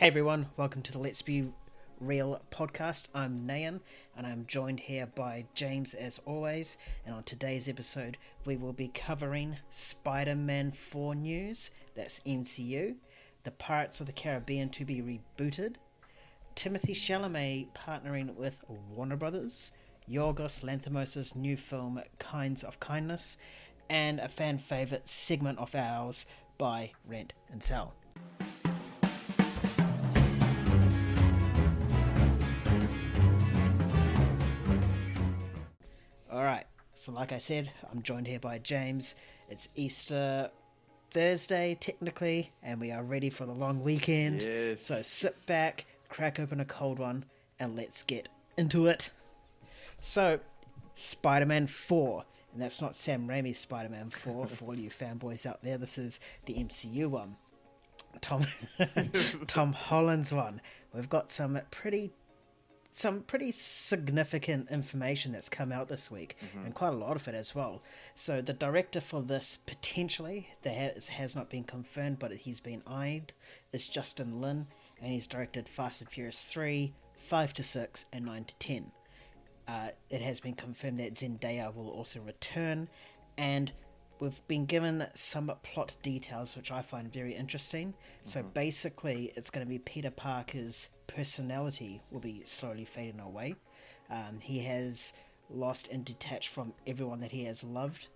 Hey everyone, welcome to the Let's Be Real podcast. I'm Nayan and I'm joined here by James as always. And on today's episode, we will be covering Spider-Man 4 news, that's MCU, the Pirates of the Caribbean to be rebooted, Timothée Chalamet partnering with Warner Brothers, Yorgos Lanthimos' new film Kinds of Kindness, and a fan favourite segment of ours by Rent and Sell. Alright, so like I said, I'm joined here by James. It's Easter Thursday, technically, and we are ready for the long weekend. Yes. So sit back, crack open a cold one, and let's get into it. So, Spider-Man 4, and that's not Sam Raimi's Spider-Man 4, for all you fanboys out there, this is the MCU one. Tom Holland's one. We've got some pretty significant information that's come out this week, and quite a lot of it as well. So the director for this, potentially, that has not been confirmed, but he's been eyed, is Justin Lin, and he's directed Fast and Furious 3, 5 to 6, and 9 to 10. It has been confirmed that Zendaya will also return, and we've been given some plot details which I find very interesting. So basically, it's going to be Peter Parker's personality will be slowly fading away. He has lost and detached from everyone that he has loved,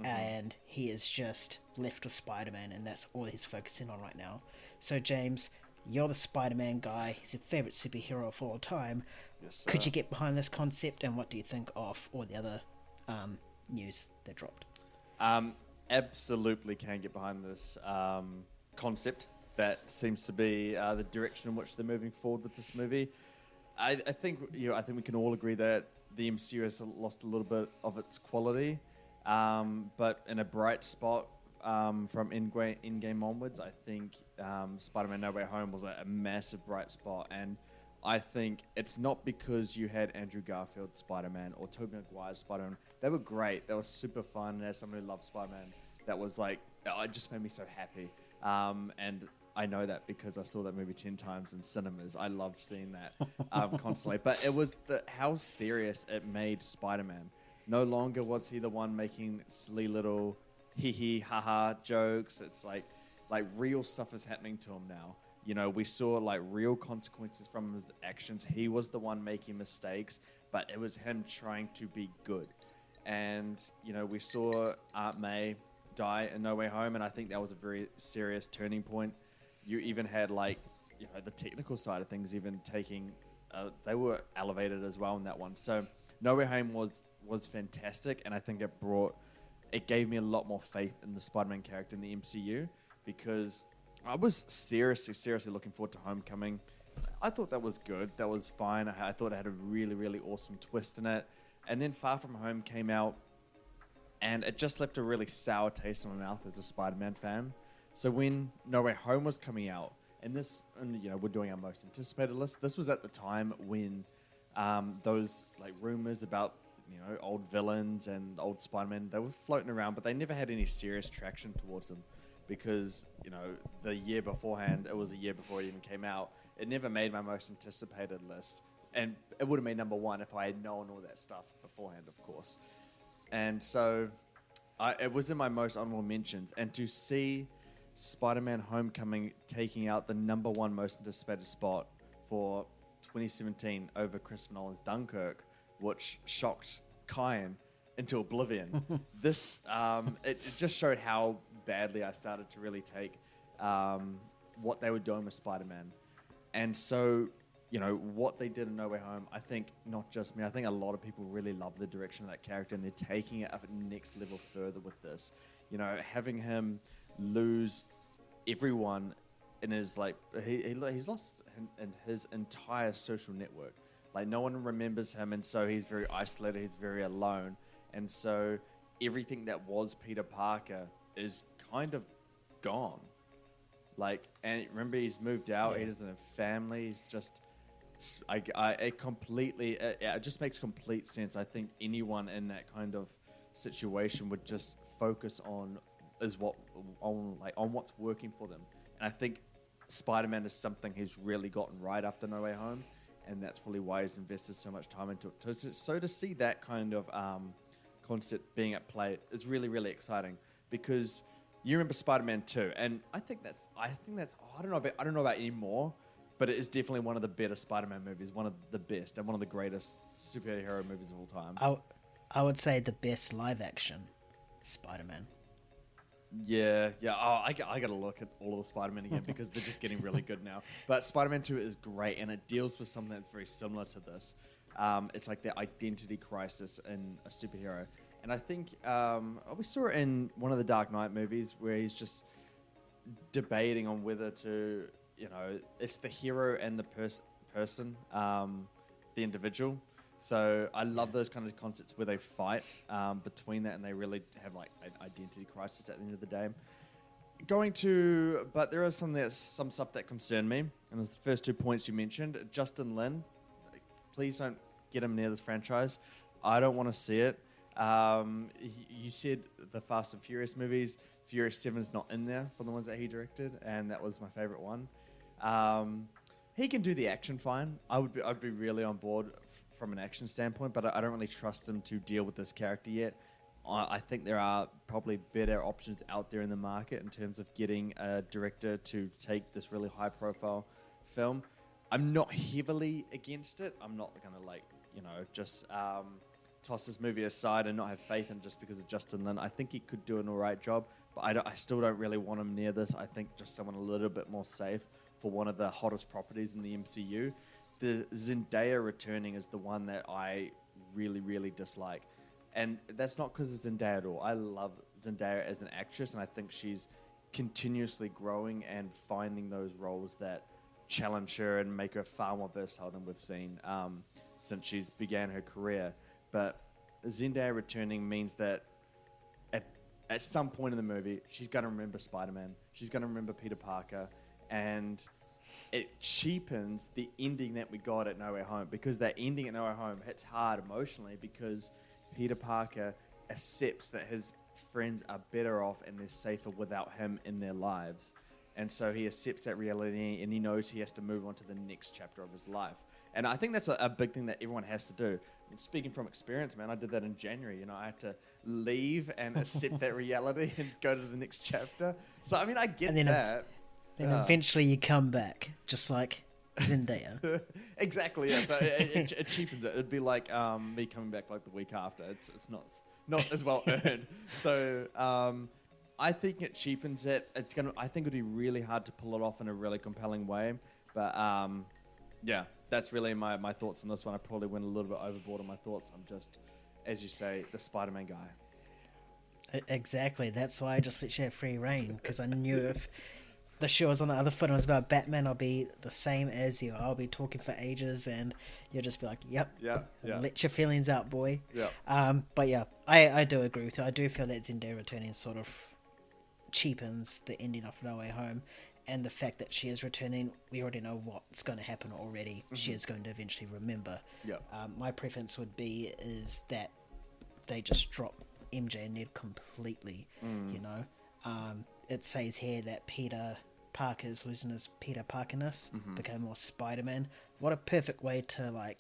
and he is just left with Spider-Man, and that's all he's focusing on right now. So James, you're the Spider-Man guy. He's your favourite superhero of all time. Yes, sir. Could you get behind this concept, and what do you think of all the other news that dropped? Absolutely can get behind this concept. That seems to be the direction in which they're moving forward with this movie. I think I think we can all agree that the MCU has lost a little bit of its quality, but in a bright spot from Endgame onwards, I think Spider-Man No Way Home was a massive bright spot, and I think it's not because you had Andrew Garfield's Spider-Man or Tobey Maguire's Spider-Man. They were great. They were super fun. And as someone who loves Spider-Man, that was it just made me so happy. And I know that because I saw that movie 10 times in cinemas. I loved seeing that constantly. But it was how serious it made Spider-Man. No longer was he the one making silly little hee-hee, ha-ha jokes. It's like real stuff is happening to him now. We saw real consequences from his actions. He was the one making mistakes, but it was him trying to be good. And, we saw Aunt May die in No Way Home, and I think that was a very serious turning point. You even had the technical side of things even taking, they were elevated as well in that one. So No Way Home was fantastic, and I think it gave me a lot more faith in the Spider-Man character in the MCU, because I was seriously looking forward to Homecoming. I thought that was good. That was fine. I thought it had a really, really awesome twist in it. And then Far From Home came out, and it just left a really sour taste in my mouth as a Spider-Man fan. So when No Way Home was coming out, and we're doing our most anticipated list, this was at the time when those rumors about old villains and old Spider-Man, they were floating around, but they never had any serious traction towards them. Because, the year beforehand, it was a year before it even came out, it never made my most anticipated list. And it would have made number one if I had known all that stuff beforehand, of course. And so it was in my most honorable mentions. And to see Spider-Man Homecoming taking out the number one most anticipated spot for 2017 over Christopher Nolan's Dunkirk, which shocked Kyan into oblivion. This it just showed how badly I started to really take what they were doing with Spider-Man. And so, what they did in No Way Home, I think not just me, I think a lot of people really love the direction of that character, and they're taking it up a next level further with this. Having him lose everyone in his, he's lost in his entire social network. No one remembers him, and so he's very isolated, he's very alone. And so everything that was Peter Parker is kind of gone. And remember, he's moved out. He doesn't have family. He's just, it just makes complete sense. I think anyone in that kind of situation would just focus on what's working for them. And I think Spider-Man is something he's really gotten right after No Way Home, and that's probably why he's invested so much time into it. So to see that kind of concept being at play is really, really exciting, because you remember Spider-Man 2, and I think that's I don't know about anymore, but it is definitely one of the better Spider-Man movies, one of the best, and one of the greatest superhero movies of all time. I would say the best live action Spider-Man. Yeah. Oh, I got to look at all of the Spider-Man again because they're just getting really good now. But Spider-Man 2 is great, and it deals with something that's very similar to this. It's like the identity crisis in a superhero. And I think we saw it in one of the Dark Knight movies where he's just debating on whether to, it's the hero and the person, the individual. So I love those kind of concepts where they fight between that, and they really have like an identity crisis at the end of the day. But there are some stuff that concern me, and the first 2 points you mentioned. Justin Lin, please don't get him near this franchise. I don't want to see it. You said the Fast and Furious movies. Furious 7's not in there for the ones that he directed, and that was my favorite one. He can do the action fine. I'd be really on board from an action standpoint, but I don't really trust him to deal with this character yet. I think there are probably better options out there in the market in terms of getting a director to take this really high-profile film. I'm not heavily against it. I'm not going to just toss this movie aside and not have faith in it just because of Justin Lin. I think he could do an all right job, but I still don't really want him near this. I think just someone a little bit more safe for one of the hottest properties in the MCU. The Zendaya returning is the one that I really, really dislike. And that's not because of Zendaya at all. I love Zendaya as an actress, and I think she's continuously growing and finding those roles that challenge her and make her far more versatile than we've seen since she's began her career. But Zendaya returning means that at some point in the movie, she's going to remember Spider-Man. She's going to remember Peter Parker. And it cheapens the ending that we got at No Way Home, because that ending at No Way Home hits hard emotionally because Peter Parker accepts that his friends are better off and they're safer without him in their lives. And so he accepts that reality, and he knows he has to move on to the next chapter of his life. And I think that's a big thing that everyone has to do. And speaking from experience, man, I did that in January. I had to leave and accept that reality and go to the next chapter. So, I mean, I get that. Then eventually you come back, just like Zendaya. Exactly, yeah. So it cheapens it. It'd be like me coming back like the week after. It's not as well earned. So I think it cheapens it. I think it'd be really hard to pull it off in a really compelling way. But yeah, that's really my thoughts on this one. I probably went a little bit overboard on my thoughts. I'm just, as you say, the Spider-Man guy. Exactly. That's why I just let you have free reign, because I knew if the show was on the other foot and it was about Batman, I'll be the same as you. I'll be talking for ages, and you'll just be like, yep. Let your feelings out, boy. Yeah. But yeah, I do agree with you. I do feel that Zendaya returning sort of cheapens the ending of No Way Home. And the fact that she is returning, we already know what's going to happen already. Mm-hmm. She is going to eventually remember. Yeah. My preference would be is that they just drop MJ and Ned completely, It says here that Peter Parker's losing his Peter Parker-ness, become more Spider-Man. What a perfect way to,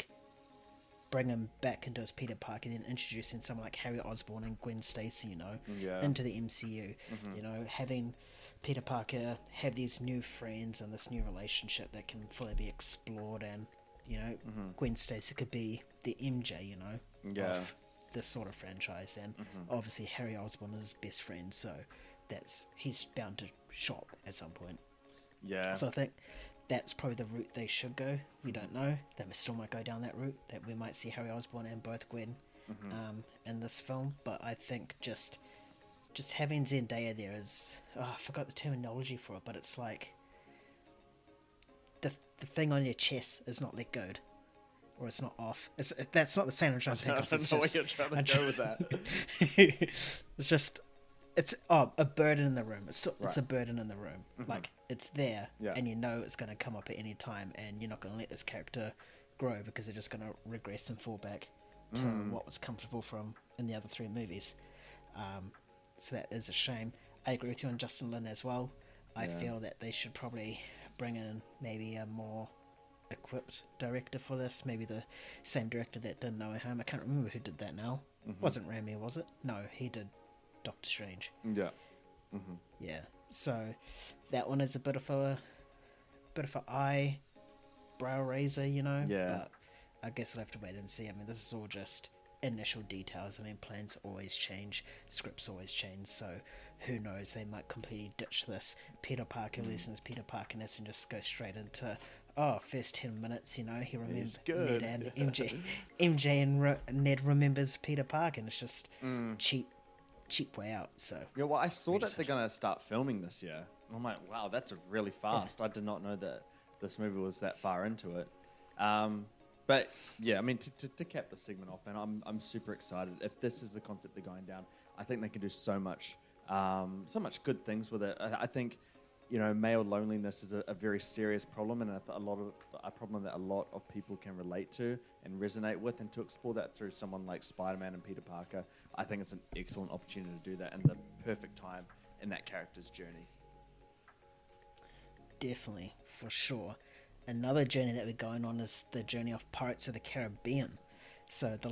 bring him back into his Peter Parker, and then introducing someone like Harry Osborn and Gwen Stacy, into the MCU. Mm-hmm. Having Peter Parker have these new friends and this new relationship that can fully be explored, and Gwen Stacy could be the MJ of this sort of franchise, and obviously Harry Osborn is his best friend, so he's bound to shop at some point. So I think that's probably the route they should go. We don't know. They still might go down that route, that we might see Harry Osborn and both Gwen in this film, but I think just having Zendaya there is... I forgot the terminology for it, but it's like... The thing on your chest is not let go. Or it's not off. That's not the same I'm trying to think of. I don't know what you're trying to go with that. It's just... It's a burden in the room. It's a burden in the room. Mm-hmm. It's there, and you know it's going to come up at any time, and you're not going to let this character grow because they're just going to regress and fall back to what was comfortable from in the other three movies. So that is a shame. I agree with you on Justin Lin as well. I feel that they should probably bring in maybe a more equipped director for this. Maybe the same director that did No Way Home. I can't remember who did that now. Wasn't Raimi, was it? No, he did Doctor Strange. Yeah. Yeah. So that one is a bit of a eyebrow raiser, you know. Yeah. But I guess we'll have to wait and see. I mean, this is all just initial details. I mean, plans always change, scripts always change. So who knows? They might completely ditch this Peter Parker losing his Peter Parkerness and just go straight into first 10 minutes. You know, he remembers Ned and MJ and Ned remembers Peter Parker, and it's just cheap way out. So yeah, well, I saw that they're gonna start filming this year. And I'm like, wow, that's really fast. I did not know that this movie was that far into it. But yeah, I mean, to cap the segment off, man, I'm super excited. If this is the concept they're going down, I think they can do so much good things with it. I think, you know, male loneliness is a very serious problem, and a problem that a lot of people can relate to and resonate with. And to explore that through someone like Spider-Man and Peter Parker, I think it's an excellent opportunity to do that, and the perfect time in that character's journey. Definitely, for sure. Another journey that we're going on is the journey of Pirates of the Caribbean. So the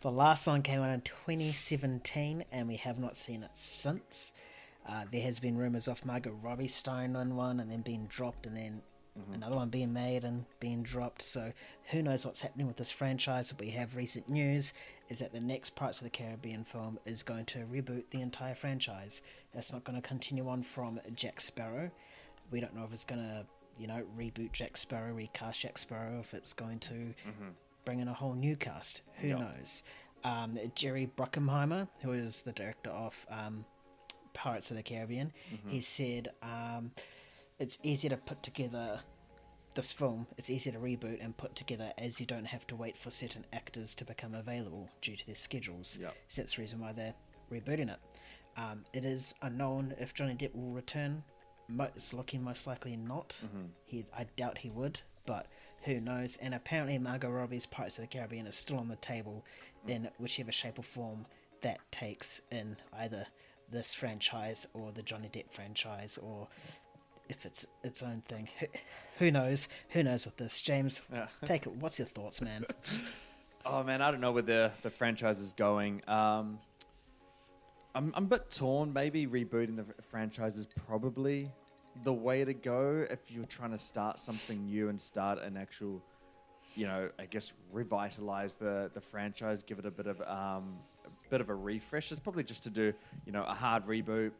last one came out in 2017, and we have not seen it since. There has been rumours of Margot Robbie starring in one and then being dropped, and then another one being made and being dropped. So who knows what's happening with this franchise. But we have recent news is that the next Pirates of the Caribbean film is going to reboot the entire franchise. It's not going to continue on from Jack Sparrow. We don't know if it's going to, you know, reboot Jack Sparrow, recast Jack Sparrow, if it's going to bring in a whole new cast. Who knows? Jerry Bruckheimer, who is the director of Pirates of the Caribbean, he said it's easier to put together this film, it's easier to reboot and put together, as you don't have to wait for certain actors to become available due to their schedules. So that's the reason why they're rebooting it. It is unknown if Johnny Depp will return. It's looking most likely not. I doubt he would, but who knows. And apparently Margot Robbie's Pirates of the Caribbean is still on the table in whichever shape or form that takes in either this franchise or the Johnny Depp franchise, or if it's its own thing. Who knows with this. James, take it. What's your thoughts, man? Oh man, I don't know where the franchise is going. I'm a bit torn. Maybe rebooting the franchise is probably the way to go if you're trying to start something new and start an actual, you know, I guess revitalize the franchise, give it a bit of a refresh. It's probably just to do, you know, a hard reboot,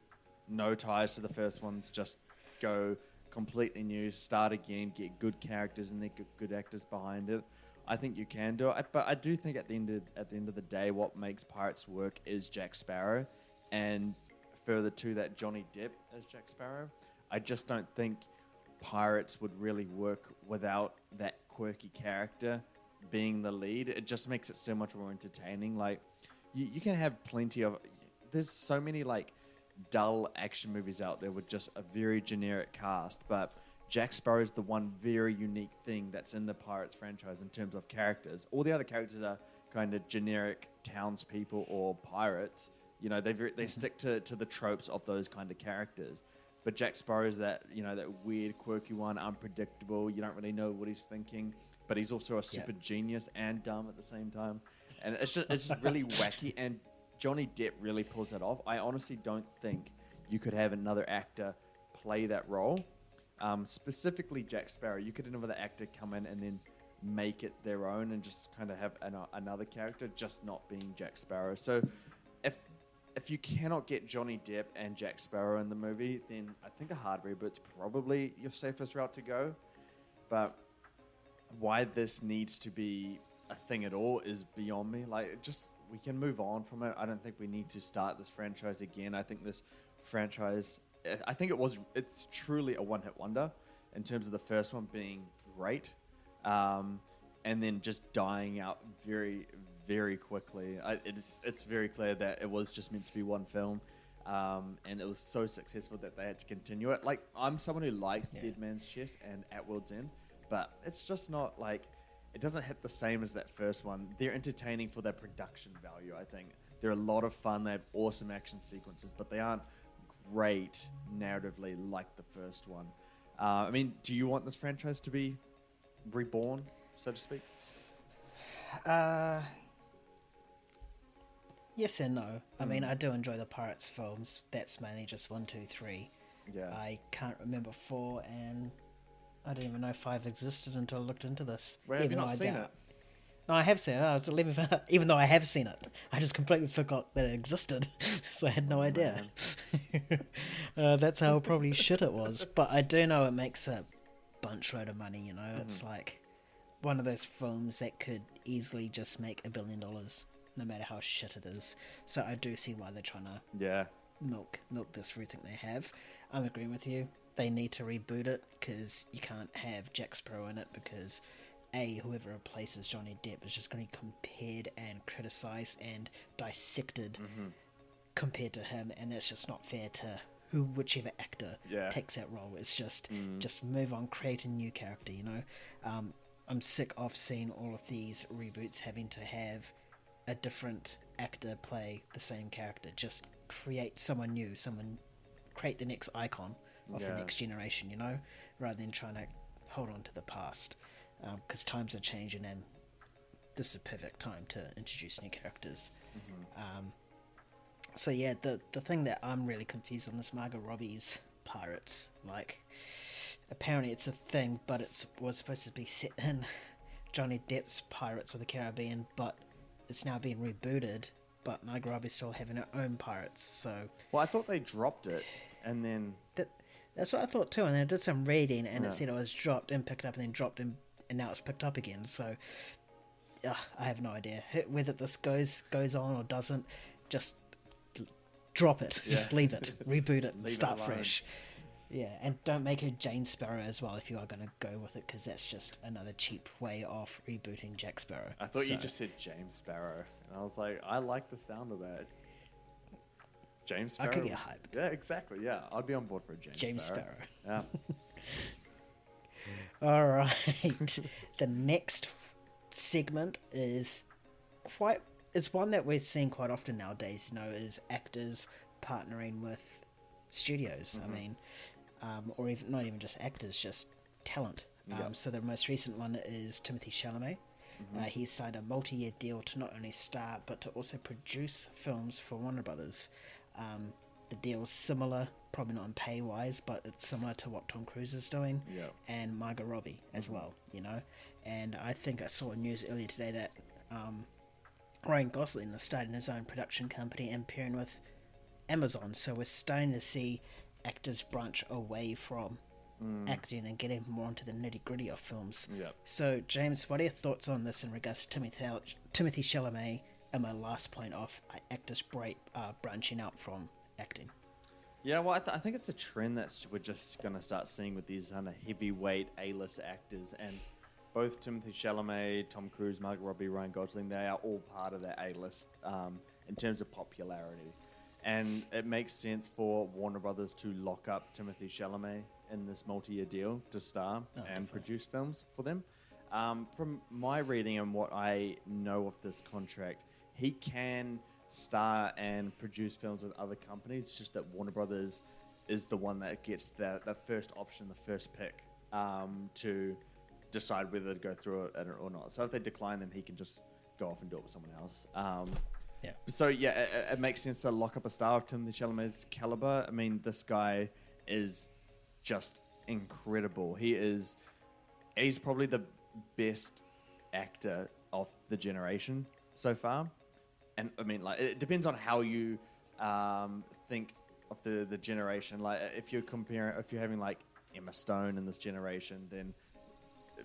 no ties to the first ones, just go completely new, start again, get good characters and then get good actors behind it. I think you can do it, but I do think at the end of the day, what makes Pirates work is Jack Sparrow, and further to that, Johnny Depp as Jack Sparrow. I just don't think Pirates would really work without that quirky character being the lead. It just makes it so much more entertaining. Like you can have plenty of. There's so many like dull action movies out there with just a very generic cast, but Jack Sparrow is the one very unique thing that's in the Pirates franchise in terms of characters. All the other characters are kind of generic townspeople or pirates. You know, they stick to the tropes of those kind of characters. But Jack Sparrow is that, you know, that weird, quirky one, unpredictable. You don't really know what he's thinking, but he's also a super genius and dumb at the same time. And it's just really wacky. And Johnny Depp really pulls that off. I honestly don't think you could have another actor play that role. Specifically Jack Sparrow. You could have another actor come in and then make it their own and just kind of have another character, just not being Jack Sparrow. So if you cannot get Johnny Depp and Jack Sparrow in the movie, then I think a hard reboot's probably your safest route to go. But why this needs to be a thing at all is beyond me. Like, just we can move on from it. I don't think we need to start this franchise again. I think this franchise, I think it's truly a one-hit wonder in terms of the first one being great, and then just dying out very, very quickly. It's very clear that it was just meant to be one film, and it was so successful that they had to continue it. Like, I'm someone who likes Dead Man's Chest and At World's End, but it's just not like, it doesn't hit the same as that first one. They're entertaining for their production value, I think. They're a lot of fun. They have awesome action sequences, but they aren't great narratively like the first one. I mean, do you want this franchise to be reborn, so to speak? Yes and no. I mean, I do enjoy the Pirates films. That's mainly just 1, 2, 3. Yeah. I can't remember 4, and I didn't even know 5 existed until I looked into this. Well, have you not seen it? No, I have seen it. I was 11, even though I have seen it, I just completely forgot that it existed, so I had no idea. That's how probably shit it was. But I do know it makes a bunch load of money. You know, it's like one of those films that could easily just make $1 billion, no matter how shit it is. So I do see why they're trying to milk this for everything they have. I'm agreeing with you. They need to reboot it because you can't have Jack Sparrow in it because whoever replaces Johnny Depp is just going to be compared and criticised and dissected compared to him, and that's just not fair to whichever actor takes that role. It's just move on, create a new character, you know. I'm sick of seeing all of these reboots having to have a different actor play the same character. Just create someone new, create the next icon of the next generation, you know, rather than trying to hold on to the past. Because times are changing, and this is a perfect time to introduce new characters. So yeah, the thing that I'm really confused on is Margot Robbie's Pirates. Like, apparently it's a thing, but it was supposed to be set in Johnny Depp's Pirates of the Caribbean, but it's now being rebooted, but Margot Robbie's still having her own Pirates, so... Well, I thought they dropped it, and then... That's what I thought too, and I did some reading, and it said it was dropped and picked up and then dropped and now it's picked up again, so... I have no idea. Whether this goes on or doesn't, just drop it. Yeah. Just leave it. Reboot it. Start fresh. Yeah, and don't make her Jane Sparrow as well if you are going to go with it, because that's just another cheap way of rebooting Jack Sparrow. I thought you just said James Sparrow, and I was like, I like the sound of that. James Sparrow? I could get hyped. Yeah, exactly, yeah. I'd be on board for a James Sparrow. Yeah. All right. The next segment is one that we're seeing quite often nowadays, you know, is actors partnering with studios. I mean, or even not even just actors, just talent. So the most recent one is Timothée Chalamet. He's signed a multi-year deal to not only star but to also produce films for Warner Brothers. The deal's similar, probably not in pay wise, but it's similar to what Tom Cruise is doing, and Margot Robbie as well, you know. And I think I saw news earlier today that Ryan Gosling is starting his own production company and pairing with Amazon. So we're starting to see actors branch away from acting and getting more into the nitty gritty of films. So James, what are your thoughts on this in regards to Timothée Chalamet and my last point of actors branching out from acting? Yeah, well, I think it's a trend that we're just going to start seeing with these kind of heavyweight A-list actors, and both Timothée Chalamet, Tom Cruise, Margot Robbie, Ryan Gosling, they are all part of that A-list in terms of popularity. And it makes sense for Warner Brothers to lock up Timothée Chalamet in this multi-year deal to star and produce films for them. From my reading and what I know of this contract, he can star and produce films with other companies. It's just that Warner Brothers is the one that gets the first option, the first pick to decide whether to go through it or not. So if they decline, then he can just go off and do it with someone else. So yeah, it makes sense to lock up a star of Timothée Chalamet's caliber. I mean, this guy is just incredible. He's probably the best actor of the generation so far. And I mean, like, it depends on how you think of the generation. Like, if you're having like Emma Stone in this generation, then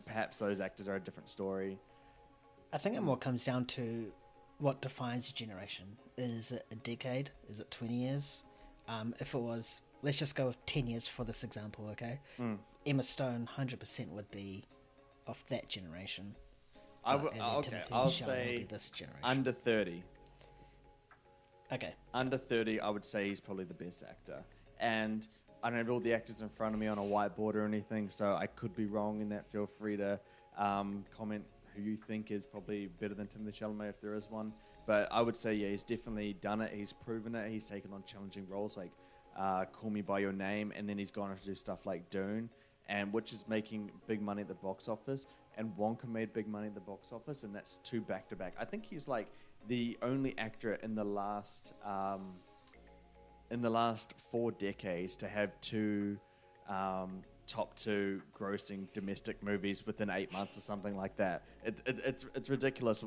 perhaps those actors are a different story. I think it more comes down to what defines a generation. Is it a decade? Is it 20 years? If it was, let's just go with 10 years for this example, okay? Emma Stone 100% would be of that generation. I'll say this generation. Under 30. Okay. Under 30, I would say he's probably the best actor. And I don't have all the actors in front of me on a whiteboard or anything, so I could be wrong in that. Feel free to comment who you think is probably better than Timothée Chalamet if there is one. But I would say, yeah, he's definitely done it. He's proven it. He's taken on challenging roles like Call Me By Your Name, and then he's gone on to do stuff like Dune, and which is making big money at the box office. And Wonka made big money at the box office, and that's 2 back-to-back. I think he's like the only actor in the last 4 decades to have 2 top 2 grossing domestic movies within 8 months or something like that. It's ridiculous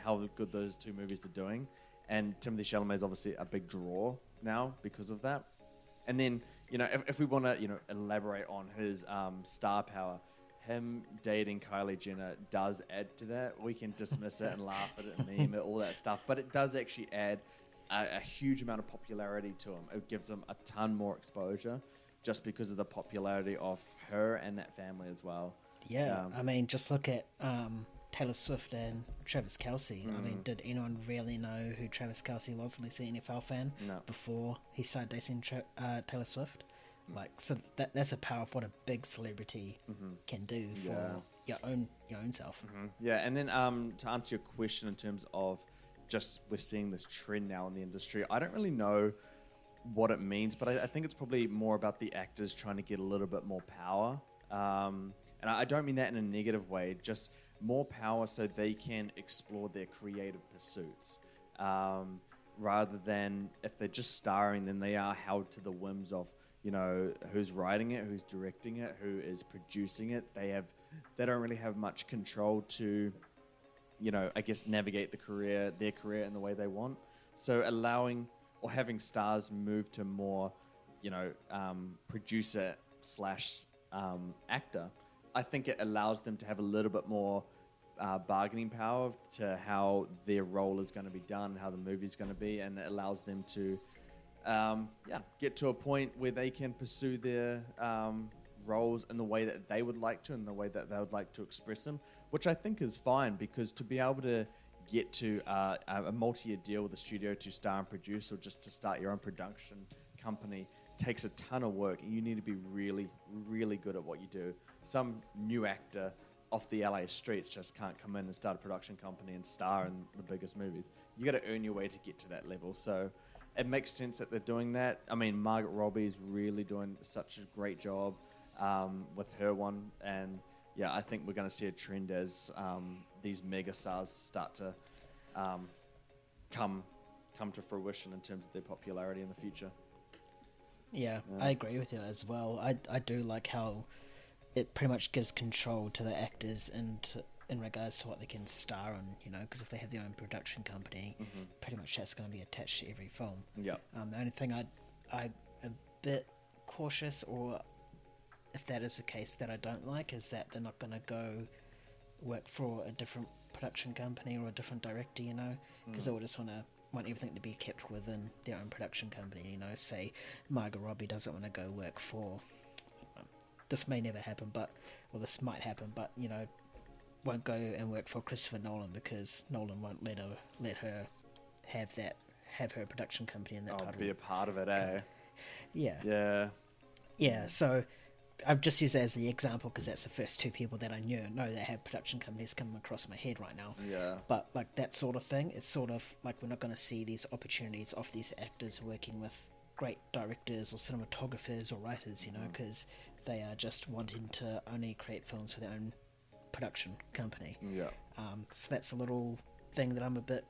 how good those 2 movies are doing. And Timothée Chalamet is obviously a big draw now because of that. And then, if we want to, elaborate on his star power, him dating Kylie Jenner does add to that. We can dismiss it and laugh at it and meme it, all that stuff, but it does actually add a huge amount of popularity to him. It gives him a ton more exposure just because of the popularity of her and that family as well. Yeah, I mean, just look at Taylor Swift and Travis Kelce. I mean, did anyone really know who Travis Kelce was unless an NFL fan before he started dating Taylor Swift? So that's a power of what a big celebrity can do for your own self. Yeah, and then to answer your question in terms of just we're seeing this trend now in the industry, I don't really know what it means, but I think it's probably more about the actors trying to get a little bit more power. And I don't mean that in a negative way, just more power so they can explore their creative pursuits. Rather than if they're just starring, then they are held to the whims of who's writing it, who's directing it, who is producing it. They don't really have much control to, I guess navigate their career in the way they want. So allowing or having stars move to more, producer / actor, I think it allows them to have a little bit more bargaining power to how their role is going to be done, how the movie's going to be, and it allows them to get to a point where they can pursue their roles in the way that they would like to, in the way that they would like to express them, which I think is fine, because to be able to get to a multi-year deal with a studio to star and produce, or just to start your own production company, takes a ton of work, and you need to be really, really good at what you do. Some new actor off the LA streets just can't come in and start a production company and star in the biggest movies. You got to earn your way to get to that level. So it makes sense that they're doing that. I mean, Margot Robbie is really doing such a great job with her one, and yeah, I think we're going to see a trend as these mega stars start to come to fruition in terms of their popularity in the future. Yeah, I agree with you as well. I do like how it pretty much gives control to the actors and in regards to what they can star on, because if they have their own production company, pretty much that's going to be attached to every film. Yeah. The only thing I'm a bit cautious, or if that is the case, that I don't like, is that they're not going to go work for a different production company or a different director, because they will just want everything to be kept within their own production company. Say Margot Robbie doesn't want to go work for, this may never happen, or this might happen, but won't go and work for Christopher Nolan, because Nolan won't let her have her production company in that title. Be a part of it, eh? Yeah. So I've just used it as the example because that's the first 2 people that I know that have production companies coming across my head right now. Yeah. But like that sort of thing, it's sort of like we're not going to see these opportunities of these actors working with great directors or cinematographers or writers, because they are just wanting to only create films for their own production company. Yeah. So that's a little thing that I'm a bit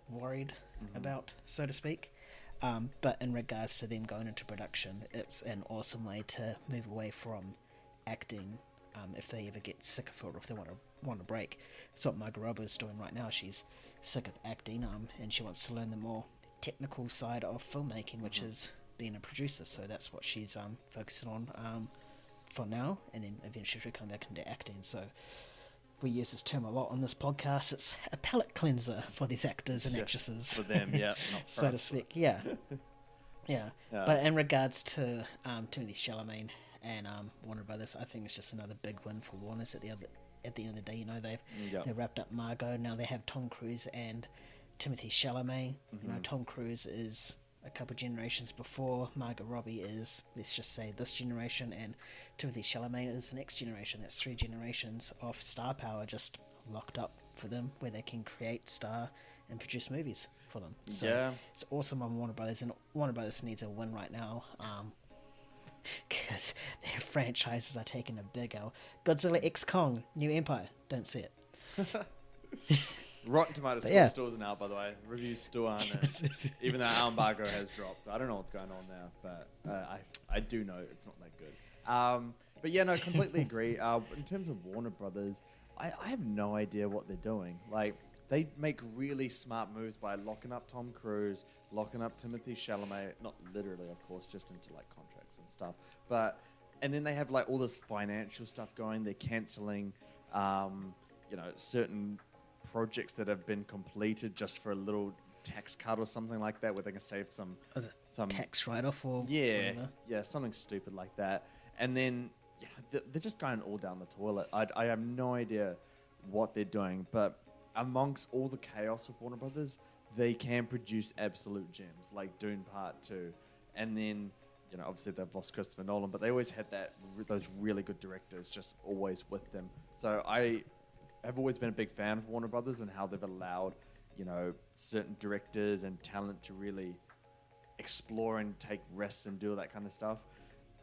worried about, so to speak. But in regards to them going into production, it's an awesome way to move away from acting if they ever get sick of it, or if they want a break. It's what Margot Robbie is doing right now. She's sick of acting and she wants to learn the more technical side of filmmaking, which is being a producer. So that's what she's focusing on for now, and then eventually she'll come back into acting. So we use this term a lot on this podcast. It's a palate cleanser for these actors and actresses. For them, yeah. So to speak, yeah. But in regards to Timothée Chalamet and Warner Brothers, I think it's just another big win for Warner's at the end of the day. They've wrapped up Margot. Now they have Tom Cruise and Timothée Chalamet. Tom Cruise is a couple generations before. Margot Robbie is, let's just say, this generation, and Timothée Chalamet is the next generation. That's 3 generations of star power just locked up for them, where they can create, star, and produce movies for them. So Yeah. it's awesome on Warner Brothers, and Warner Brothers needs a win right now. Because their franchises are taking a big L. Godzilla X Kong, New Empire. Don't see it. Rotten Tomatoes yeah. stores are out, by the way. Reviews still aren't in. Even though our embargo has dropped. So I don't know what's going on now, but I do know it's not that good. But yeah, no, completely agree. In terms of Warner Brothers, I have no idea what they're doing. Like, they make really smart moves by locking up Tom Cruise, locking up Timothée Chalamet, not literally, of course, just into like contracts and stuff. And then they have like all this financial stuff going. They're canceling, certain projects that have been completed just for a little tax cut or something like that, where they can save some tax write-off or yeah, whatever. something stupid like that. And then they're just going all down the toilet. I have no idea what they're doing, but amongst all the chaos of Warner Brothers, they can produce absolute gems like Dune Part 2. And then, obviously they've lost Christopher Nolan, but they always had those really good directors just always with them. So I have always been a big fan of Warner Brothers and how they've allowed, certain directors and talent to really explore and take risks and do all that kind of stuff.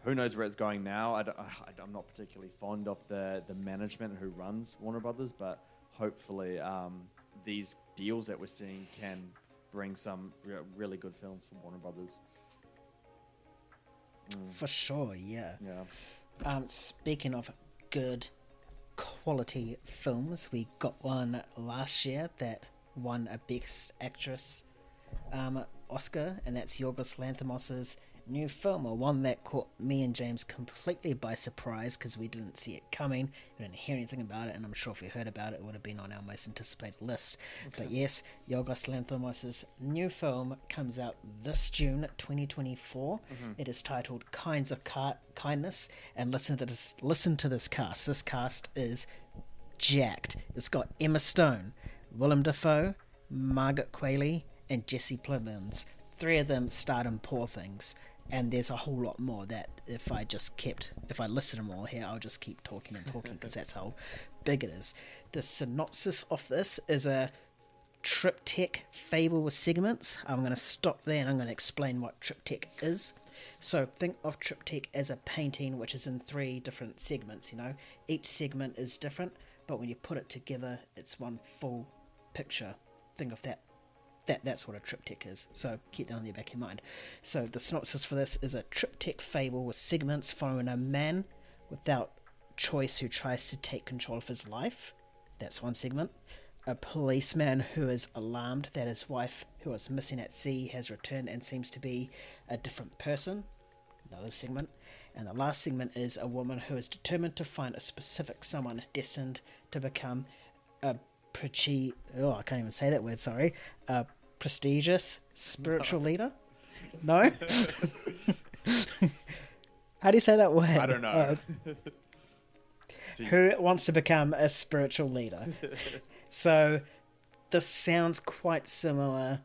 Who knows where it's going now? I'm not particularly fond of the management who runs Warner Brothers, but hopefully these deals that we're seeing can bring some really good films from Warner Brothers. For sure, yeah. Yeah. Speaking of good quality films, we got one last year that won a Best Actress Oscar, and that's Yorgos Lanthimos' new film, or one that caught me and James completely by surprise because we didn't see it coming, we didn't hear anything about it, and I'm sure if we heard about it, it would have been on our most anticipated list. Okay. But yes, Yorgos Lanthimos' new film comes out this June 2024. It is titled Kinds of Kindness, and listen to this cast. This cast is jacked. It's got Emma Stone, Willem Dafoe, Margaret Qualley, and Jesse Plemons. 3 of them starred in Poor Things, and there's a whole lot more that if I listed them all here, I'll just keep talking and talking because that's how big it is. The synopsis of this is a triptych fable with segments. I'm going to stop there and I'm going to explain what triptych is. So think of triptych as a painting which is in 3 different segments. Each segment is different, but when you put it together, it's one full picture. Think of that. That's what a triptych is, so keep that on the back of your mind. So the synopsis for this is a triptych fable with segments following a man without choice who tries to take control of his life. That's one segment. A policeman who is alarmed that his wife, who was missing at sea, has returned and seems to be a different person. Another segment. And the last segment is a woman who is determined to find a specific someone destined to become a I can't even say that word, sorry. A prestigious spiritual leader? No? How do you say that word? I don't know. Who wants to become a spiritual leader? So this sounds quite similar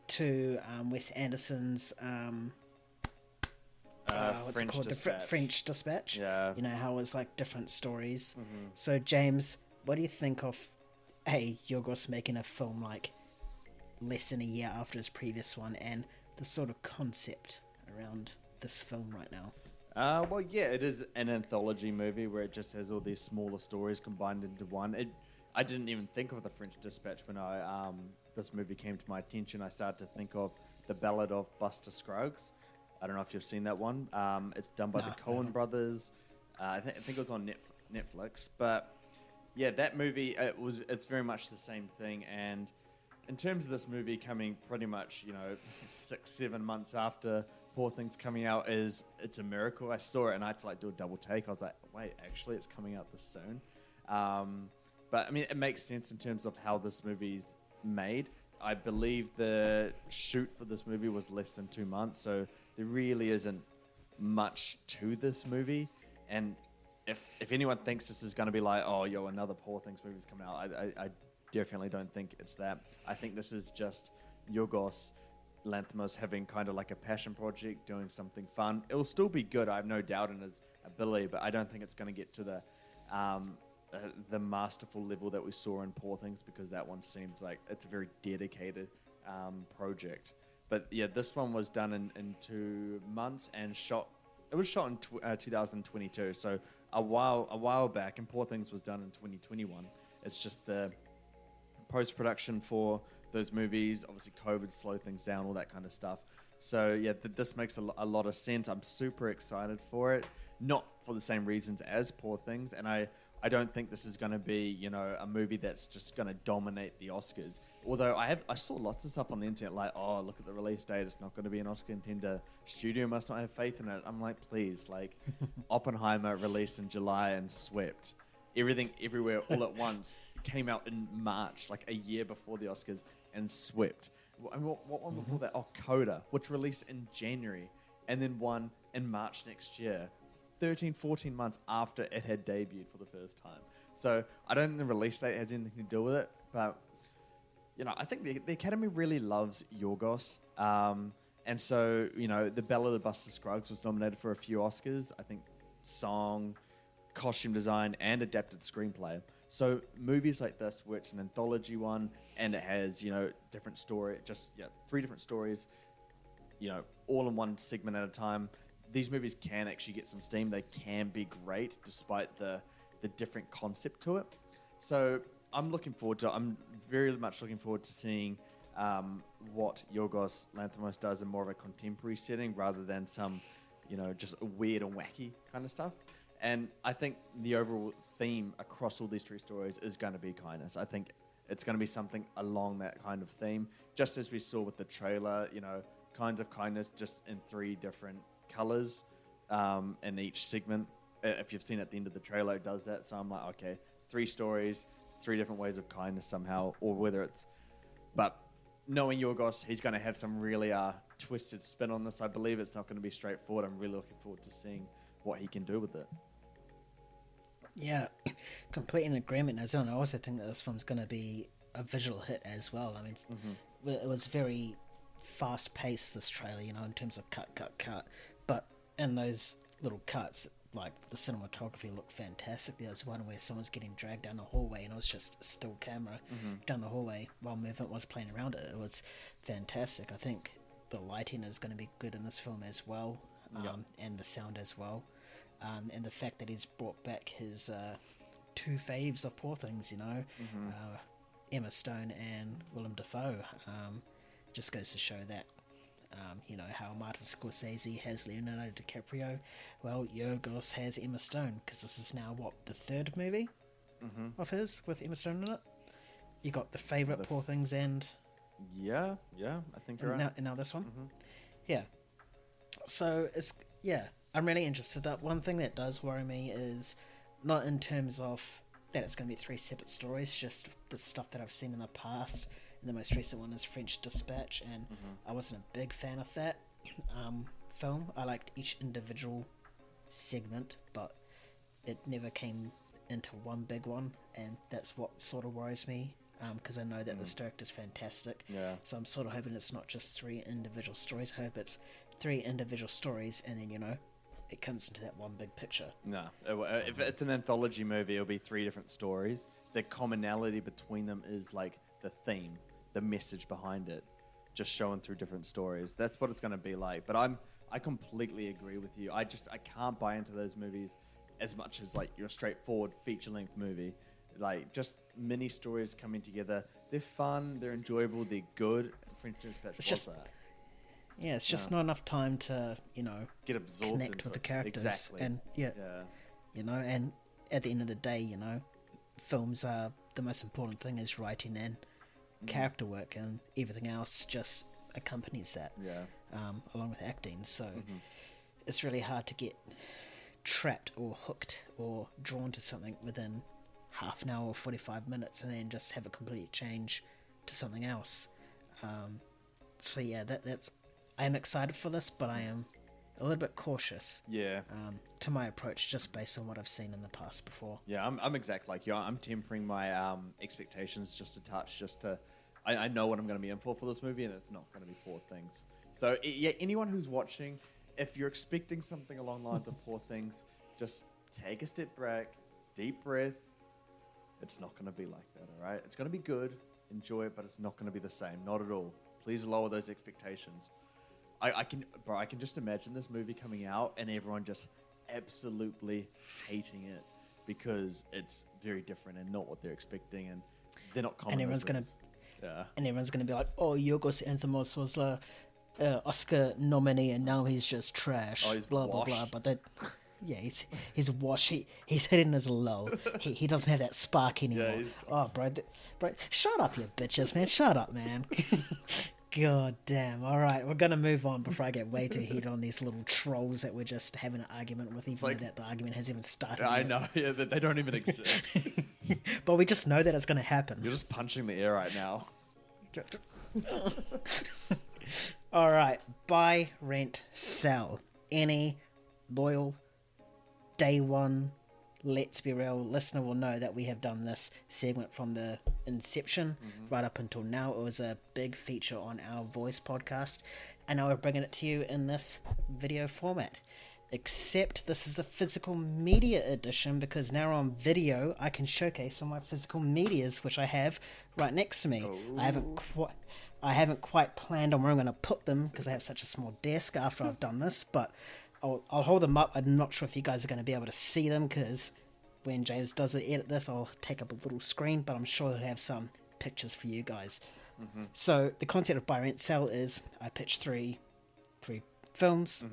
to Wes Anderson's what's it called? Dispatch. French Dispatch. Yeah. How it's like different stories. So James, what do you think of Yorgos making a film like less than a year after his previous one, and the sort of concept around this film right now? Well, yeah, it is an anthology movie where it just has all these smaller stories combined into one. I didn't even think of the French Dispatch when this movie came to my attention. I started to think of The Ballad of Buster Scruggs. I don't know if you've seen that one. It's done by the Coen brothers. I think it was on Netflix, but yeah, that movie, it's very much the same thing. And in terms of this movie coming pretty much, 6-7 months after Poor Things coming out, it's a miracle. I saw it and I had to do a double take. I was like, wait, actually it's coming out this soon. But I mean, it makes sense in terms of how this movie's made. I believe the shoot for this movie was less than 2 months, so there really isn't much to this movie. And if anyone thinks this is going to be like, another Poor Things movie's coming out, I definitely don't think it's that. I think this is just Yorgos Lanthimos having kind of like a passion project, doing something fun. It will still be good, I have no doubt in his ability, but I don't think it's going to get to the the masterful level that we saw in Poor Things, because that one seems like it's a very dedicated project. But yeah, this one was done in 2 months and shot. It was shot in 2022, so a while back. And Poor Things was done in 2021. It's just the post-production for those movies. Obviously, COVID slowed things down, all that kind of stuff. So yeah, this makes a lot of sense. I'm super excited for it. Not for the same reasons as Poor Things, and I don't think this is going to be, you know, a movie that's just going to dominate the Oscars. Although I saw lots of stuff on the internet like, oh, look at the release date, it's not going to be an Oscar contender. Studio must not have faith in it. I'm like, please, like, Oppenheimer released in July and swept. Everything, Everywhere, All at Once came out in March, like a year before the Oscars, and swept. And what one before that? Oh, Coda, which released in January and then won in March next year. 13, 14 months after it had debuted for the first time. So I don't think the release date has anything to do with it, but you know, I think the Academy really loves Yorgos. And so, you know, The Ballad of Buster Scruggs was nominated for a few Oscars. I think song, costume design, and adapted screenplay. So movies like this, where it's an anthology one, and it has, you know, different story, just 3 different stories, you know, all in one segment at a time. These movies can actually get some steam. They can be great despite the different concept to it. So I'm very much looking forward to seeing what Yorgos Lanthimos does in more of a contemporary setting rather than some, you know, just weird and wacky kind of stuff. And I think the overall theme across all these 3 stories is going to be kindness. I think it's going to be something along that kind of theme, just as we saw with the trailer, you know, kinds of kindness just in 3 different colors in each segment. If you've seen at the end of the trailer, it does that. So I'm like, okay, 3 stories, 3 different ways of kindness somehow, or whether it's, but knowing Yorgos, he's going to have some really twisted spin on this. I believe it's not going to be straightforward. I'm really looking forward to seeing what he can do with it. Yeah, completely in agreement. As well, I also think that this film's going to be a visual hit as well. I mean, it was very fast-paced, this trailer, you know, in terms of cut. But in those little cuts, like, the cinematography looked fantastic. There was one where someone's getting dragged down the hallway, and it was just a still camera down the hallway while movement was playing around it. It was fantastic. I think the lighting is going to be good in this film as well, and the sound as well. And the fact that he's brought back his 2 faves of Poor Things, you know, Emma Stone and Willem Dafoe, just goes to show that, you know, how Martin Scorsese has Leonardo DiCaprio, well, Yorgos has Emma Stone, because this is now, the 3rd movie of his with Emma Stone in it? You got the favourite Poor Things and... Yeah, I think you're right. And now this one? Yeah. So, I'm really interested. That one thing that does worry me is not in terms of that it's going to be 3 separate stories, just the stuff that I've seen in the past. And the most recent one is French Dispatch, and I wasn't a big fan of that film. I liked each individual segment, but it never came into one big one, and that's what sort of worries me, because I know that this director's fantastic. Yeah. So I'm sort of hoping it's not just 3 individual stories. I hope it's 3 individual stories, and then, you know, it comes into that one big picture. No, if it's an anthology movie, it'll be 3 different stories. The commonality between them is like the theme, the message behind it, just showing through different stories. That's what it's going to be like. But I completely agree with you. I can't buy into those movies as much as like your straightforward feature-length movie. Like, just mini stories coming together. They're fun, they're enjoyable, they're good. French Dispatch was that. Yeah, it's just not enough time to, you know, get absorbed, connect with the characters. Exactly. And you know, and at the end of the day, you know, films are the most important thing is writing and character work, and everything else just accompanies that. Along with acting. So it's really hard to get trapped or hooked or drawn to something within half an hour or 45 minutes, and then just have a complete change to something else. So yeah, that's. I am excited for this, but I am a little bit cautious. To my approach, just based on what I've seen in the past before. Yeah, I'm exactly like you. I'm tempering my expectations just a touch, just to. I know what I'm going to be in for this movie, and it's not going to be Poor Things. So yeah, anyone who's watching, if you're expecting something along the lines of Poor Things, just take a step back, deep breath, It's not going to be like that, all right? It's going to be good, enjoy it, but it's not going to be the same, not at all. Please lower those expectations. I can just imagine this movie coming out and everyone just absolutely hating it because it's very different and not what they're expecting, and they're not common. And everyone's gonna be like, "Oh, Yorgos Lanthimos was a Oscar nominee, and now he's just trash." Oh, he's blah washed. blah blah. But that, yeah, he's washed. He's hitting his lull. He doesn't have that spark anymore. Oh, bro, shut up, you bitches, man. Shut up, man. God damn. All right, we're gonna move on before I get way too heated on these little trolls that we're just having an argument with, even though that the argument hasn't even started. I yet. know, yeah, they don't even exist. But we just know that it's gonna happen. You're just punching the air right now. All right, buy, rent, sell. Any loyal day one Let's Be Real listener will know that we have done this segment from the inception right up until now. It was a big feature on our voice podcast, and now we're bringing it to you in this video format. Except this is the physical media edition, because now on video I can showcase some of my physical medias, which I have right next to me. Oh. I haven't quite planned on where I'm going to put them because I have such a small desk after I've done this, but I'll hold them up. I'm not sure if you guys are going to be able to see them, because when James does edit this, I'll take up a little screen, but I'm sure he'll have some pictures for you guys. So the concept of buy, rent, sell is I pitch three films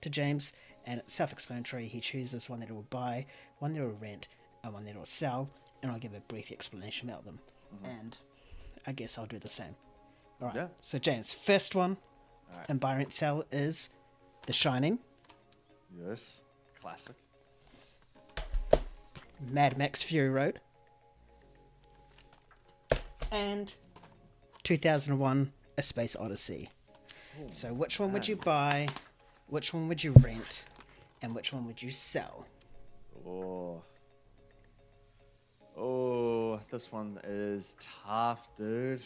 to James, and it's self-explanatory. He chooses one that he will buy, one that he will rent, and one that he will sell, and I'll give a brief explanation about them. And I guess I'll do the same. All right. Yeah. So James, first one in buy, rent, sell is The Shining. Yes, classic. Mad Max Fury Road, and 2001 A Space Odyssey. So which one would you buy, which one would you rent, and which one would you sell? Oh, this one is tough, dude.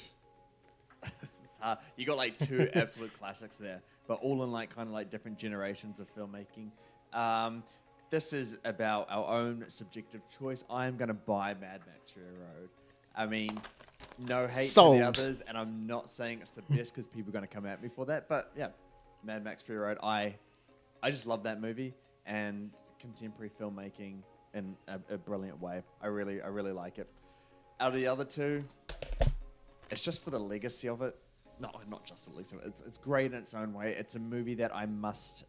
You got like two absolute classics there, but all in like kind of like different generations of filmmaking. This is about our own subjective choice. I am going to buy Mad Max Fury Road. I mean, no hate Sold. to the others, and I'm not saying it's the best because people are going to come at me for that. But yeah, Mad Max Fury Road. I just love that movie and contemporary filmmaking in a brilliant way. I really like it. Out of the other two, it's just for the legacy of it. No, not just the legacy of it. It's great in its own way. It's a movie that I must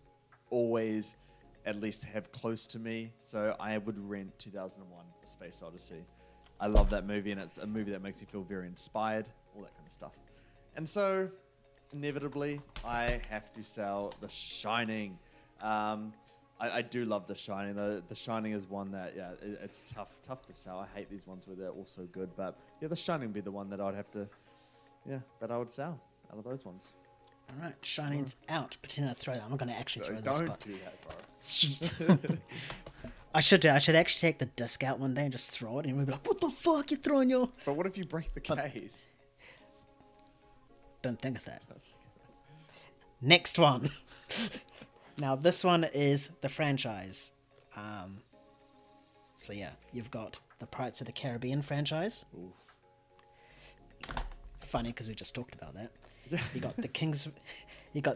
always at least have close to me. So I would rent 2001 A Space Odyssey. I love that movie, and it's a movie that makes me feel very inspired, all that kind of stuff. And so, inevitably, I have to sell The Shining. I do love The Shining. The Shining is one that, yeah, it's tough to sell. I hate these ones where they're all so good, but yeah, The Shining would be the one that I'd have to, that I would sell out of those ones. All right, Shining's out. Pretend I throw that. I'm not going to actually throw this. Don't do that, bro. Shit. I should actually take the disc out one day and just throw it, and we'd be like, "What the fuck? You're throwing your..." But what if you break the case? Don't think of that. Next one. Now, this one is the franchise. So yeah, you've got the Pirates of the Caribbean franchise. Oof. Funny because we just talked about that. You got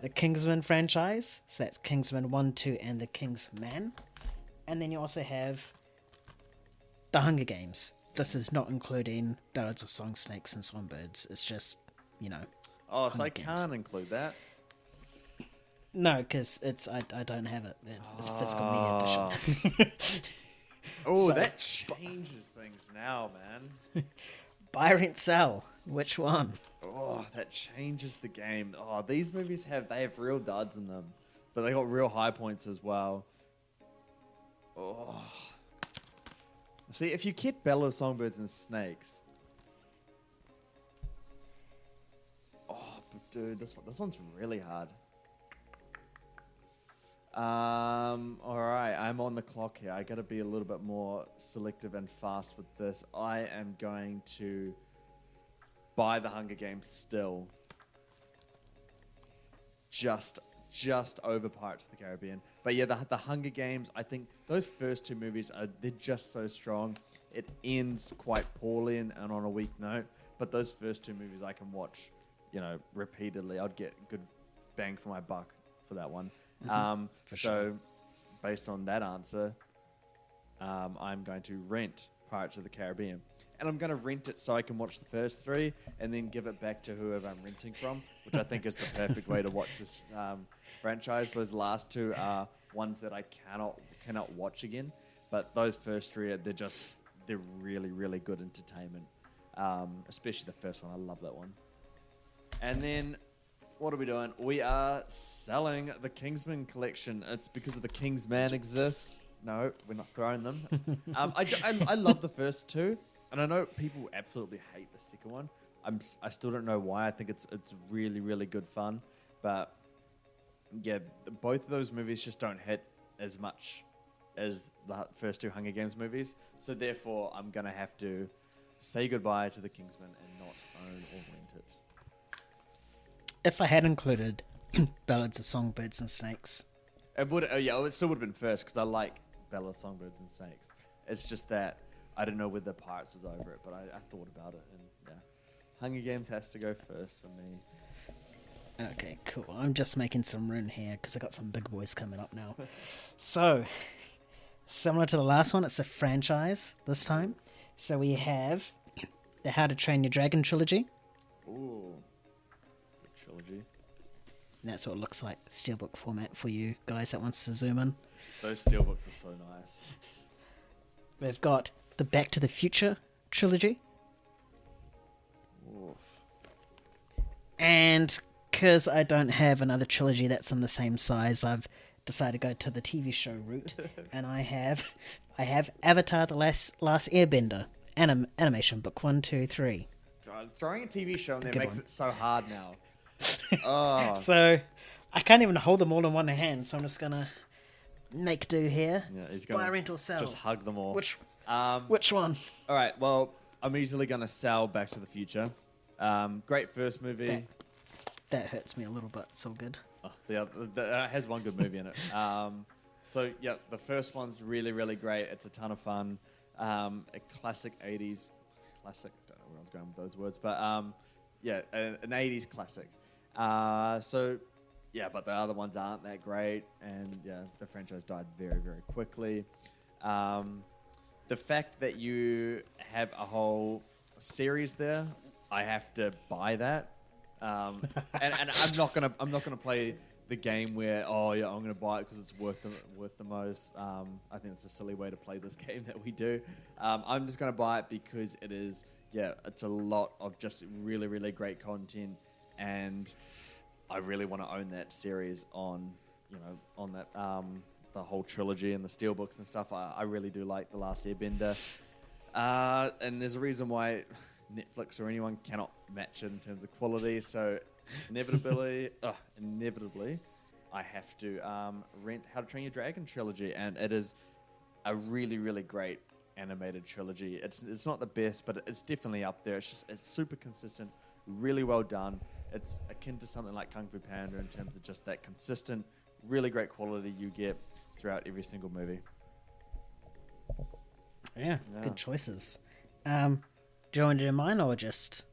the Kingsman franchise. So that's Kingsman 1, 2, and the Kingsman. And then you also have the Hunger Games. This is not including Ballads of Song Snakes and Songbirds. It's just, Oh, so I Games. can't include that? No, because I don't have it. It's a physical media edition. Oh, So- that changes things now, man. Buy, rent, sell. Which one? Oh, that changes the game. Oh, these movies have real duds in them, but they got real high points as well. Oh. See, if you kept Bella, Songbirds, and Snakes. Oh, but dude, this one's really hard. All right, I'm on the clock here. I got to be a little bit more selective and fast with this. I am going to buy the Hunger Games still. Just over Pirates of the Caribbean. But yeah, the Hunger Games, I think those first two movies they're just so strong. it ends quite poorly and on a weak note. But those first two movies I can watch, repeatedly. I'd get good bang for my buck for that one. Sure. Based on that answer, I'm going to rent Pirates of the Caribbean. And I'm going to rent it so I can watch the first three and then give it back to whoever I'm renting from, which I think is the perfect way to watch this franchise. Those last two are ones that I cannot watch again. But those first three, they're really, really good entertainment. Especially the first one. I love that one. And then, what are we doing? We are selling the Kingsman collection. It's because of the Kingsman exists. No, we're not throwing them. I love the first two. And I know people absolutely hate the second one. I still don't know why. I think it's really, really good fun. But yeah, both of those movies just don't hit as much as the first two Hunger Games movies. So therefore, I'm going to have to say goodbye to the Kingsman and not own or rent it. If I had included Ballads of Songbirds and Snakes. It still would have been first because I like Ballad of Songbirds and Snakes. It's just that I don't know whether Pirates was over it, but I thought about it, and yeah, Hunger Games has to go first for me. Okay, cool. I'm just making some room here because I got some big boys coming up now. So, similar to the last one, it's a franchise this time. So we have the How to Train Your Dragon trilogy. Ooh, good trilogy. And that's what it looks like, steelbook format for you guys that wants to zoom in. Those steelbooks are so nice. We've got the Back to the Future trilogy. Oof. And because I don't have another trilogy that's in the same size, I've decided to go to the TV show route. And I have Avatar: The Last Airbender, animation book 1, 2, 3. God, throwing a TV show in there Good makes one. it so hard now. Oh. So I can't even hold them all in one hand, so I'm just going to make do here. Yeah, he's going Buy, rent, or sell. just hug them all. Which one? All right, well, I'm easily going to sell Back to the Future. Great first movie. That hurts me a little bit. It's all good. Oh, it has one good movie in it. So, yeah, the first one's really, really great. It's a ton of fun. A classic 80s... Classic? Don't know where I was going with those words. But, an 80s classic. But the other ones aren't that great. And, yeah, the franchise died very, very quickly. The fact that you have a whole series there, I have to buy that. And I'm not gonna play the game where I'm gonna buy it because it's worth the most. I think it's a silly way to play this game that we do. I'm just gonna buy it because it's a lot of just really, really great content, and I really want to own that series on that the whole trilogy and the steelbooks and stuff. I really do like The Last Airbender, and there's a reason why Netflix or anyone cannot match it in terms of quality. So inevitably, I have to rent How to Train Your Dragon trilogy, and it is a really, really great animated trilogy. It's not the best, but it's definitely up there. It's super consistent, really well done. It's akin to something like Kung Fu Panda in terms of just that consistent, really great quality you get throughout every single movie. Yeah, good choices. Do you want to do mine or just...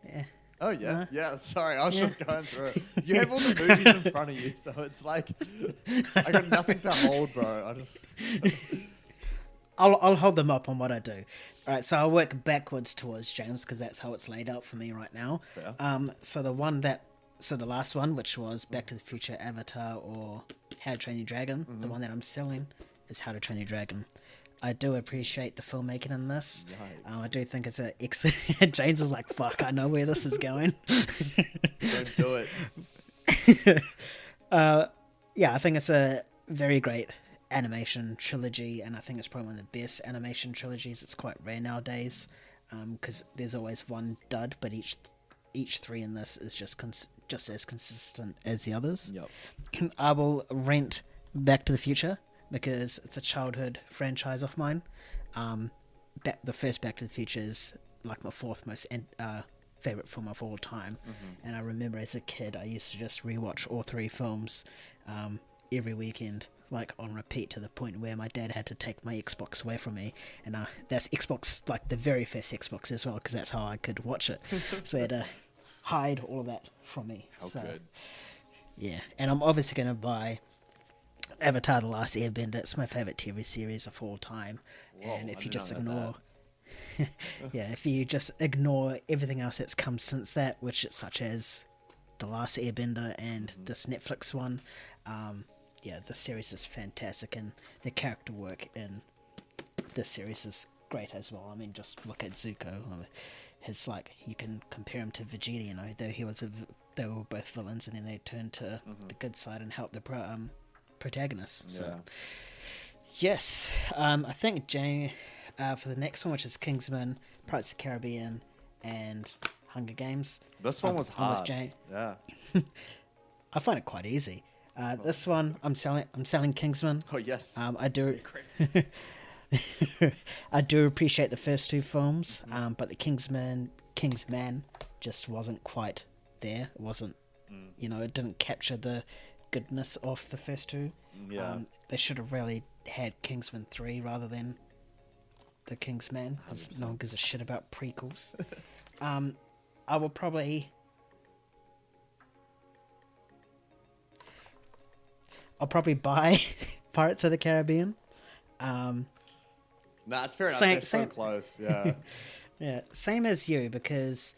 Yeah. Oh, yeah. Yeah, sorry. I was just going through it. You have all the movies in front of you, so it's like... I got nothing to hold, bro. I'll hold them up on what I do. All right, so I'll work backwards towards James because that's how it's laid out for me right now. Fair. So the last one, which was Back to the Future, Avatar, or How to Train Your Dragon, the one that I'm selling is How to Train Your Dragon. I do appreciate the filmmaking in this. I do think it's excellent. James is like, fuck, I know where this is going. Don't do it. I think it's a very great animation trilogy, and I think it's probably one of the best animation trilogies. It's quite rare nowadays because there's always one dud, but each three in this is just as consistent as the others. Yep. I will rent Back to the Future because it's a childhood franchise of mine. The first Back to the Future is like my fourth most favorite film of all time, and I remember as a kid I used to just rewatch all three films every weekend. like on repeat to the point where my dad had to take my Xbox away from me, and that's Xbox, like the very first Xbox as well, because that's how I could watch it. So he had to hide all of that from me. How so, good. Yeah, and I'm obviously going to buy Avatar: The Last Airbender. It's my favorite TV series of all time. Whoa, and if I you did just not know ignore, yeah, if you just ignore everything else that's come since that, which is such as The Last Airbender and this Netflix one, yeah, the series is fantastic, and the character work in this series is great as well. I mean, just look at Zuko. It's like you can compare him to Vegeta, you know, though they were both villains, and then they turned to the good side and helped the protagonist. Yeah. So, yes, I think Jane, for the next one, which is Kingsman, Pirates of the Caribbean, and Hunger Games. This one was hard. Jane. Yeah. I find it quite easy. This one, I'm selling Kingsman. Oh yes. I do. I do appreciate the first two films, but the Kingsman just wasn't quite there. It wasn't, you know, it didn't capture the goodness of the first two. Yeah. They should have really had Kingsman 3 rather than the Kingsman. 100%. No one gives a shit about prequels. I will probably. I'll probably buy Pirates of the Caribbean. Nah, it's fair enough. Same- They're so same- close. Yeah. Yeah, same as you, because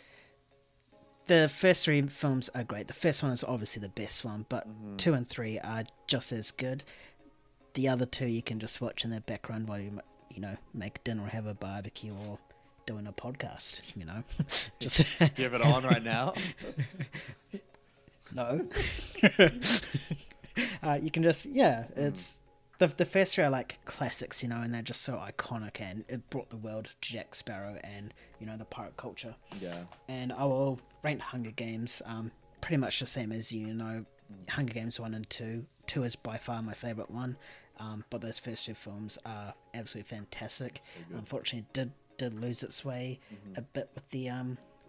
the first three films are great. The first one is obviously the best one, but 2 and 3 are just as good. The other two you can just watch in the background while you know, make dinner or have a barbecue or doing a podcast, you know. Just Give it on right now. No. You can just, it's the first three are like classics, you know, and they're just so iconic, and it brought the world to Jack Sparrow and, you know, the pirate culture. Yeah. And I will rank Hunger Games pretty much the same as you know. Hunger Games 1 and 2. 2 is by far my favourite one, but those first two films are absolutely fantastic. So Unfortunately, it did lose its way a bit with the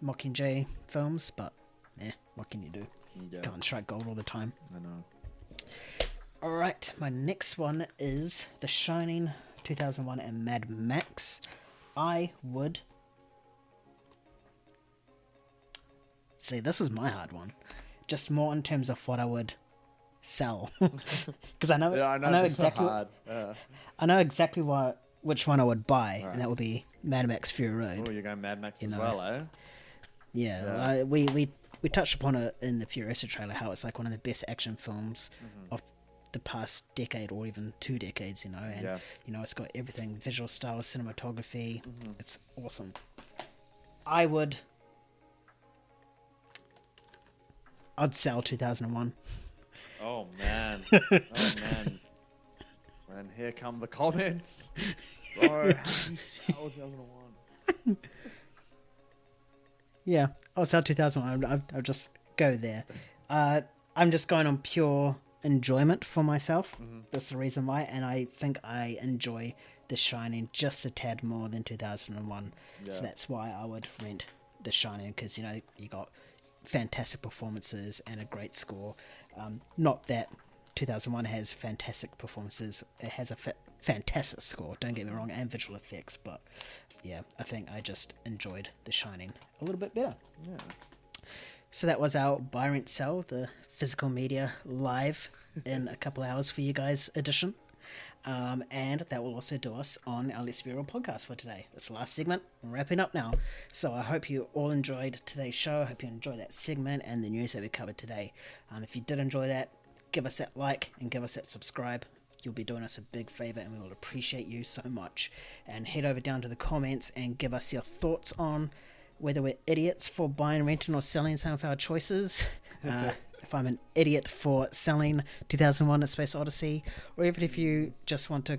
Mockingjay films, but what can you do? Yeah. Can't strike gold all the time. I know. Alright, my next one is The Shining, 2001, and Mad Max. I would... See, this is my hard one. Just more in terms of what I would sell. Because I know this exactly... So hard. Yeah. I know exactly which one I would buy, Right. and that would be Mad Max Fury Road. Oh, you're going Mad Max You as know. well, eh? Yeah, we touched upon it in the Furiosa trailer, how it's like one of the best action films of the past decade or even 2 decades, you know, and you know, it's got everything, visual style, cinematography. It's awesome. I'd sell 2001. Oh man. Oh man. And here come the comments. Bro, how do you sell 2001? Yeah, I'll sell 2001. I'll just go there. I'm just going on pure enjoyment for myself. That's the reason why, and I think I enjoy The Shining just a tad more than 2001. Yeah. So that's why I would rent The Shining, because, you know, you got fantastic performances and a great score. Not that 2001 has fantastic performances. It has a fantastic score, don't get me wrong, and visual effects, but yeah, I think I just enjoyed The Shining a little bit better. Yeah. So that was our Buy Rent Sell, the physical media live in a couple hours for you guys edition. And that will also do us on our Let's Be Real podcast for today. That's the last segment. I'm wrapping up now. So I hope you all enjoyed today's show. I hope you enjoyed that segment and the news that we covered today. If you did enjoy that, give us that like and give us that subscribe. You'll be doing us a big favour, and we will appreciate you so much. And head over down to the comments and give us your thoughts on whether we're idiots for buying, renting, or selling some of our choices. If I'm an idiot for selling 2001: A Space Odyssey, or even if you just want to,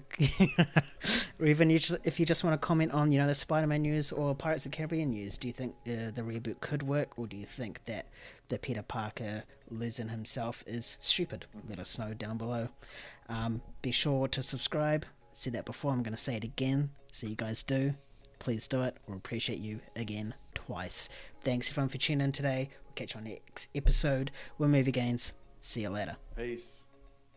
or even if you just want to comment on, you know, the Spider-Man news or Pirates of the Caribbean news. Do you think the reboot could work, or do you think that the Peter Parker losing himself is stupid? Let us know down below. Be sure to subscribe. Said that before, I'm going to say it again, so you guys do. Please do it. We'll appreciate you again twice. Thanks everyone for tuning in today. We'll catch you on the next episode with Movie Gains. See you later. Peace.